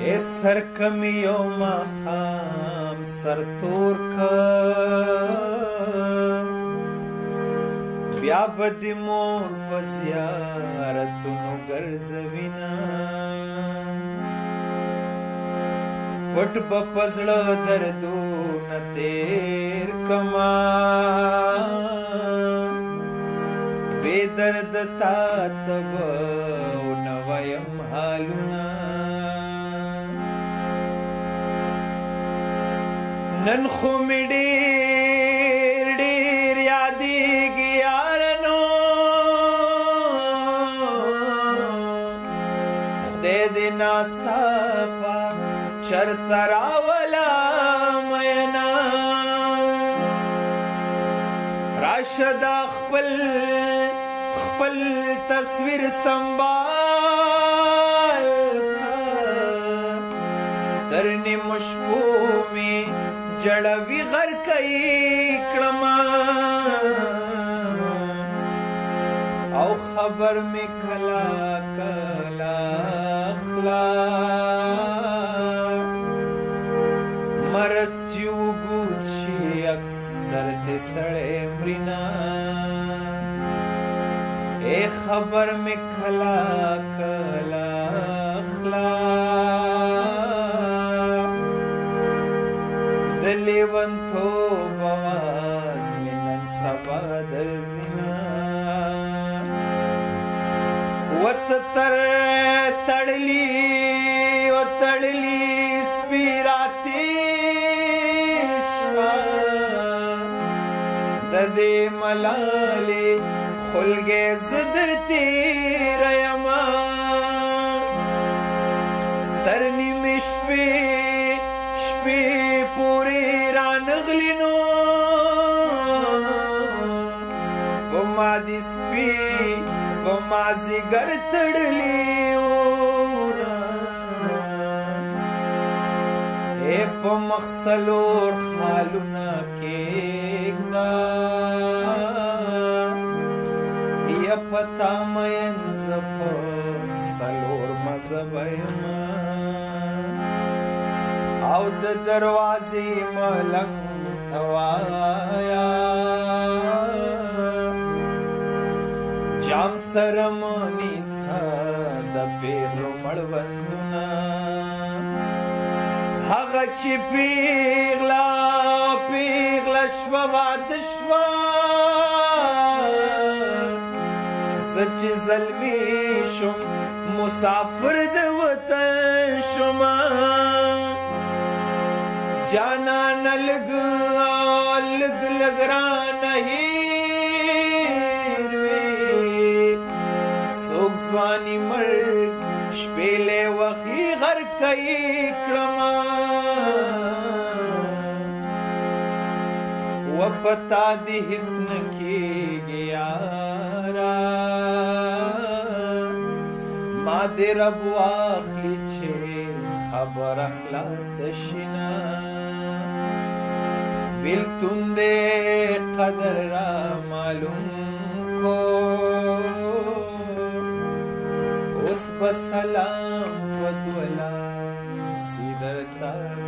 ए सर कमियो माखाम सर तोर का بیا بدی مور پس یارتونو گرزوینا پټ بپزړه دردونه تیر کما بے درد تا تب نویم حالونا نن خو می ډیر ډیر یادېږي یارانو خدای دې ناڅاپه چرته راولا مینا راشه دا خپل تصویر سنبال تر نیمو شپو می جړوي غر کوي کړما او خبر می کلا کلا اخلا مرس چې وګود شي اکثر دې سړی مرینا اے خبر می کلا کلا اخلا لیونتوب آواز می نن سبا در زینا وتتر تړلی سپیراتی شوا د دې ملالې خلګې زدرتی ريما تر نیمې شپې پوری رانغلی نو پا ما دی سپی پا ما زیگر تڑلی اونا اے پا مخصلور خالونا کیک دا یا پتا مین زپا سلور مزبایما او د دروازې ملنګ توایا جام سرم نیسا د پیرو مړوندونه هغه چې پیغله شوه واده شوه زه چې زلمی شم مسافر د وطن شما جانان لگ رانه هیر وی سوک زوانی مرگ شپیلے وخی غر کئی کرما و پتا دی حسن کی گیارا ما دی رب واخلی چھے خبر اخلاص شنا بیلتون دے قدر را معلوم کو اس بسلام ودولا سیدر تک